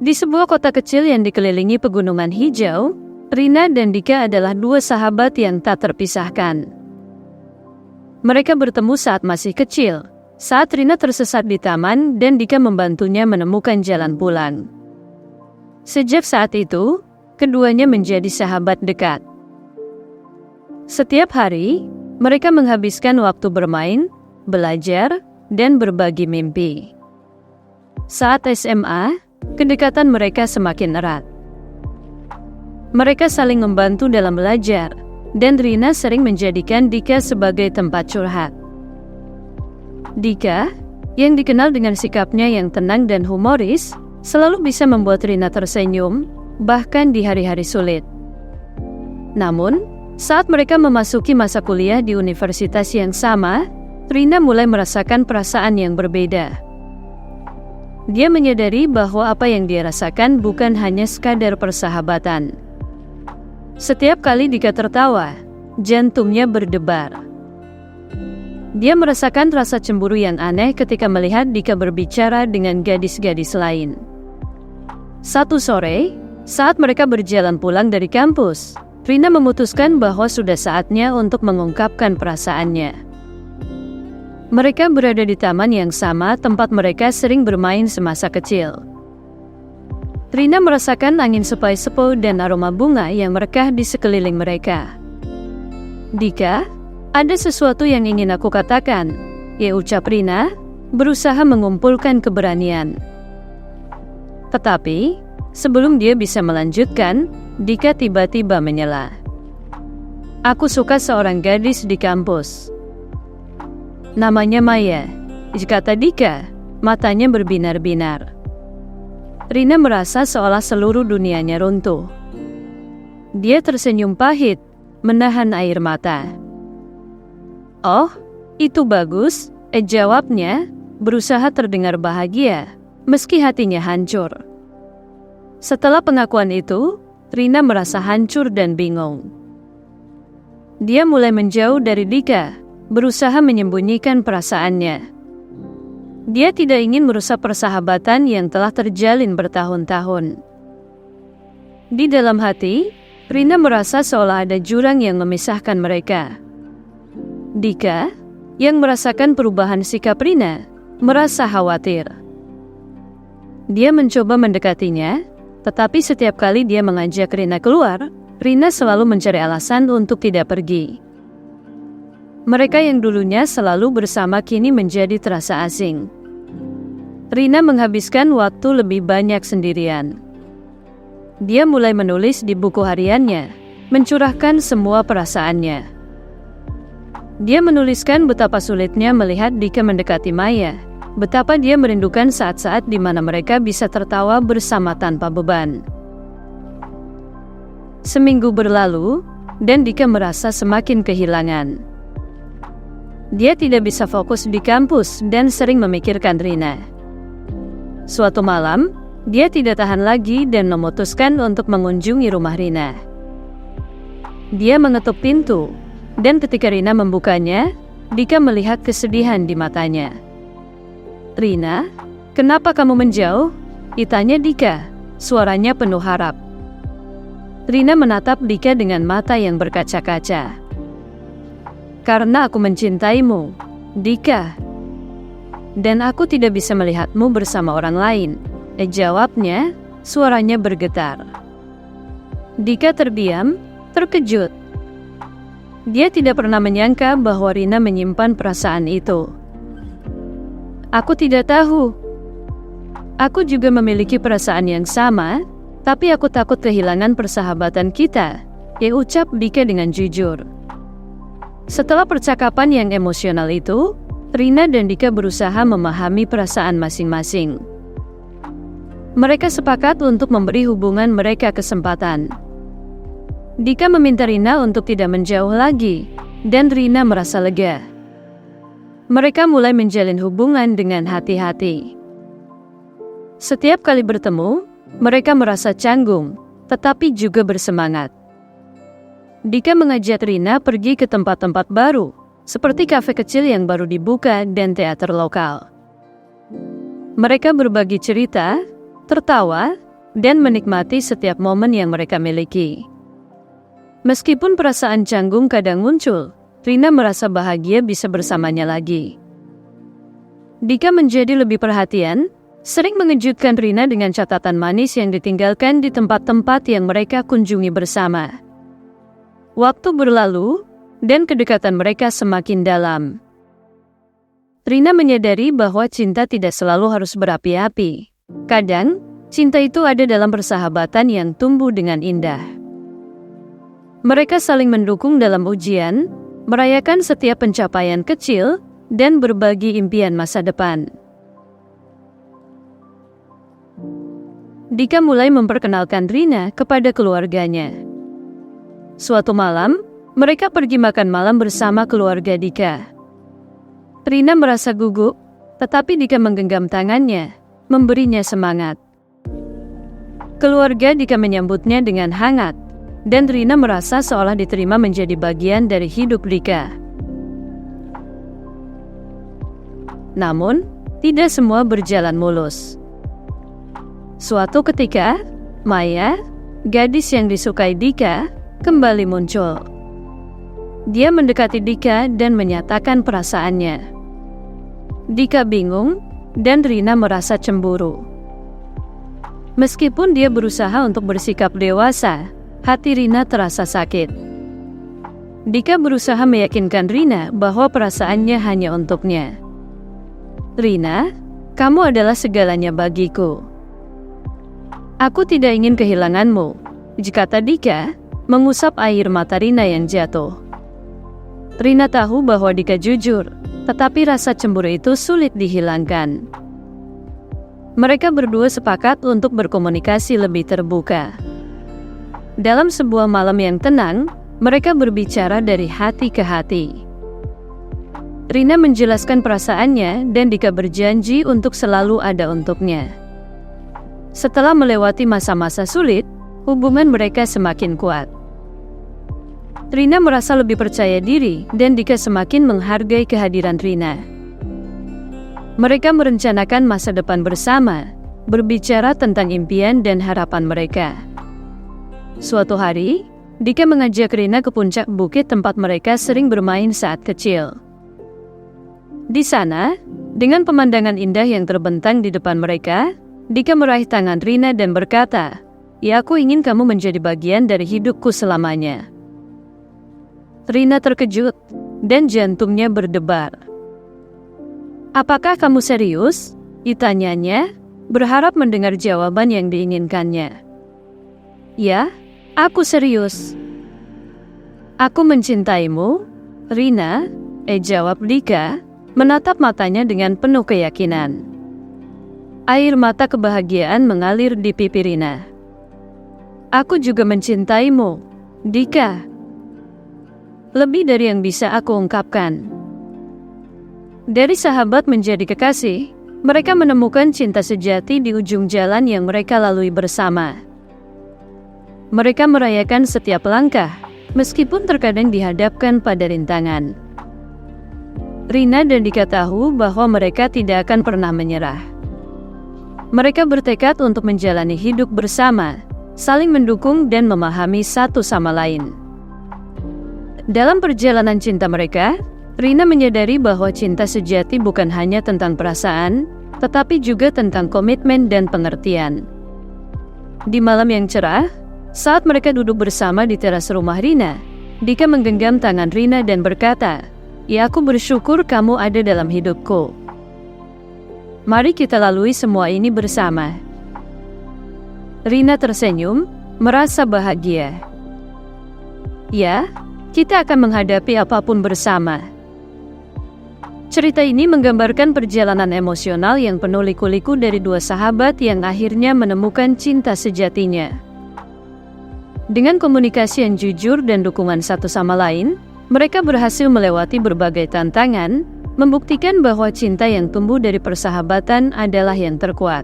Di sebuah kota kecil yang dikelilingi pegunungan hijau, Rina dan Dika adalah dua sahabat yang tak terpisahkan. Mereka bertemu saat masih kecil, saat Rina tersesat di taman dan Dika membantunya menemukan jalan pulang. Sejak saat itu, keduanya menjadi sahabat dekat. Setiap hari, mereka menghabiskan waktu bermain, belajar, dan berbagi mimpi. Saat SMA, kedekatan mereka semakin erat. Mereka saling membantu dalam belajar, dan Rina sering menjadikan Dika sebagai tempat curhat. Dika, yang dikenal dengan sikapnya yang tenang dan humoris, selalu bisa membuat Rina tersenyum, bahkan di hari-hari sulit. Namun, saat mereka memasuki masa kuliah di universitas yang sama, Rina mulai merasakan perasaan yang berbeda. Dia menyadari bahwa apa yang dia rasakan bukan hanya sekadar persahabatan. Setiap kali Dika tertawa, jantungnya berdebar. Dia merasakan rasa cemburu yang aneh ketika melihat Dika berbicara dengan gadis-gadis lain. Satu sore, saat mereka berjalan pulang dari kampus, Rina memutuskan bahwa sudah saatnya untuk mengungkapkan perasaannya. Mereka berada di taman yang sama tempat mereka sering bermain semasa kecil. Rina merasakan angin sepoi-sepoi dan aroma bunga yang merekah di sekeliling mereka. Dika, ada sesuatu yang ingin aku katakan, ya ucap Rina, berusaha mengumpulkan keberanian. Tetapi, sebelum dia bisa melanjutkan, Dika tiba-tiba menyela. Aku suka seorang gadis di kampus. Namanya Maya, kata Dika, matanya berbinar-binar. Rina merasa seolah seluruh dunianya runtuh. Dia tersenyum pahit, menahan air mata. Oh, itu bagus, jawabnya, berusaha terdengar bahagia, meski hatinya hancur. Setelah pengakuan itu, Rina merasa hancur dan bingung. Dia mulai menjauh dari Dika, berusaha menyembunyikan perasaannya. Dia tidak ingin merusak persahabatan yang telah terjalin bertahun-tahun. Di dalam hati, Rina merasa seolah ada jurang yang memisahkan mereka. Dika, yang merasakan perubahan sikap Rina, merasa khawatir. Dia mencoba mendekatinya, tetapi setiap kali dia mengajak Rina keluar, Rina selalu mencari alasan untuk tidak pergi. Mereka yang dulunya selalu bersama kini menjadi terasa asing. Rina menghabiskan waktu lebih banyak sendirian. Dia mulai menulis di buku hariannya, mencurahkan semua perasaannya. Dia menuliskan betapa sulitnya melihat Dika mendekati Maya, betapa dia merindukan saat-saat di mana mereka bisa tertawa bersama tanpa beban. Seminggu berlalu, dan Dika merasa semakin kehilangan. Dia tidak bisa fokus di kampus dan sering memikirkan Rina. Suatu malam, dia tidak tahan lagi dan memutuskan untuk mengunjungi rumah Rina. Dia mengetuk pintu, dan ketika Rina membukanya, Dika melihat kesedihan di matanya. Rina, kenapa kamu menjauh? Ditanya Dika, suaranya penuh harap. Rina menatap Dika dengan mata yang berkaca-kaca. Karena aku mencintaimu, Dika. Dan aku tidak bisa melihatmu bersama orang lain, jawabnya, suaranya bergetar. Dika terdiam, terkejut. Dia tidak pernah menyangka bahwa Rina menyimpan perasaan itu. Aku tidak tahu. Aku juga memiliki perasaan yang sama, tapi aku takut kehilangan persahabatan kita, ucap Dika dengan jujur. Setelah percakapan yang emosional itu, Rina dan Dika berusaha memahami perasaan masing-masing. Mereka sepakat untuk memberi hubungan mereka kesempatan. Dika meminta Rina untuk tidak menjauh lagi, dan Rina merasa lega. Mereka mulai menjalin hubungan dengan hati-hati. Setiap kali bertemu, mereka merasa canggung, tetapi juga bersemangat. Dika mengajak Rina pergi ke tempat-tempat baru, seperti kafe kecil yang baru dibuka dan teater lokal. Mereka berbagi cerita, tertawa, dan menikmati setiap momen yang mereka miliki. Meskipun perasaan canggung kadang muncul, Rina merasa bahagia bisa bersamanya lagi. Dika menjadi lebih perhatian, sering mengejutkan Rina dengan catatan manis yang ditinggalkan di tempat-tempat yang mereka kunjungi bersama. Waktu berlalu, dan kedekatan mereka semakin dalam. Rina menyadari bahwa cinta tidak selalu harus berapi-api. Kadang, cinta itu ada dalam persahabatan yang tumbuh dengan indah. Mereka saling mendukung dalam ujian, merayakan setiap pencapaian kecil, dan berbagi impian masa depan. Dika mulai memperkenalkan Rina kepada keluarganya. Suatu malam, mereka pergi makan malam bersama keluarga Dika. Rina merasa gugup, tetapi Dika menggenggam tangannya, memberinya semangat. Keluarga Dika menyambutnya dengan hangat, dan Rina merasa seolah diterima menjadi bagian dari hidup Dika. Namun, tidak semua berjalan mulus. Suatu ketika, Maya, gadis yang disukai Dika, kembali muncul. Dia mendekati Dika dan menyatakan perasaannya. Dika bingung, dan Rina merasa cemburu. Meskipun dia berusaha untuk bersikap dewasa, hati Rina terasa sakit. Dika berusaha meyakinkan Rina bahwa perasaannya hanya untuknya. "Rina, kamu adalah segalanya bagiku. Aku tidak ingin kehilanganmu," kata Dika, mengusap air mata Rina yang jatuh. Rina tahu bahwa Dika jujur, tetapi rasa cemburu itu sulit dihilangkan. Mereka berdua sepakat untuk berkomunikasi lebih terbuka. Dalam sebuah malam yang tenang, mereka berbicara dari hati ke hati. Rina menjelaskan perasaannya dan Dika berjanji untuk selalu ada untuknya. Setelah melewati masa-masa sulit, hubungan mereka semakin kuat. Rina merasa lebih percaya diri dan Dika semakin menghargai kehadiran Rina. Mereka merencanakan masa depan bersama, berbicara tentang impian dan harapan mereka. Suatu hari, Dika mengajak Rina ke puncak bukit tempat mereka sering bermain saat kecil. Di sana, dengan pemandangan indah yang terbentang di depan mereka, Dika meraih tangan Rina dan berkata, "Ya, aku ingin kamu menjadi bagian dari hidupku selamanya." Rina terkejut, dan jantungnya berdebar. "Apakah kamu serius?" ditanyanya, berharap mendengar jawaban yang diinginkannya. "Ya, aku serius." "Aku mencintaimu, Rina," jawab Dika, menatap matanya dengan penuh keyakinan. Air mata kebahagiaan mengalir di pipi Rina. "Aku juga mencintaimu, Dika. Lebih dari yang bisa aku ungkapkan." Dari sahabat menjadi kekasih, mereka menemukan cinta sejati di ujung jalan yang mereka lalui bersama. Mereka merayakan setiap langkah, meskipun terkadang dihadapkan pada rintangan. Rina dan Dika tahu bahwa mereka tidak akan pernah menyerah. Mereka bertekad untuk menjalani hidup bersama, saling mendukung dan memahami satu sama lain. Dalam perjalanan cinta mereka, Rina menyadari bahwa cinta sejati bukan hanya tentang perasaan, tetapi juga tentang komitmen dan pengertian. Di malam yang cerah, saat mereka duduk bersama di teras rumah Rina, Dika menggenggam tangan Rina dan berkata, "Ya, aku bersyukur kamu ada dalam hidupku. Mari kita lalui semua ini bersama." Rina tersenyum, merasa bahagia. "Ya, kita akan menghadapi apapun bersama." Cerita ini menggambarkan perjalanan emosional yang penuh liku-liku dari dua sahabat yang akhirnya menemukan cinta sejatinya. Dengan komunikasi yang jujur dan dukungan satu sama lain, mereka berhasil melewati berbagai tantangan, membuktikan bahwa cinta yang tumbuh dari persahabatan adalah yang terkuat.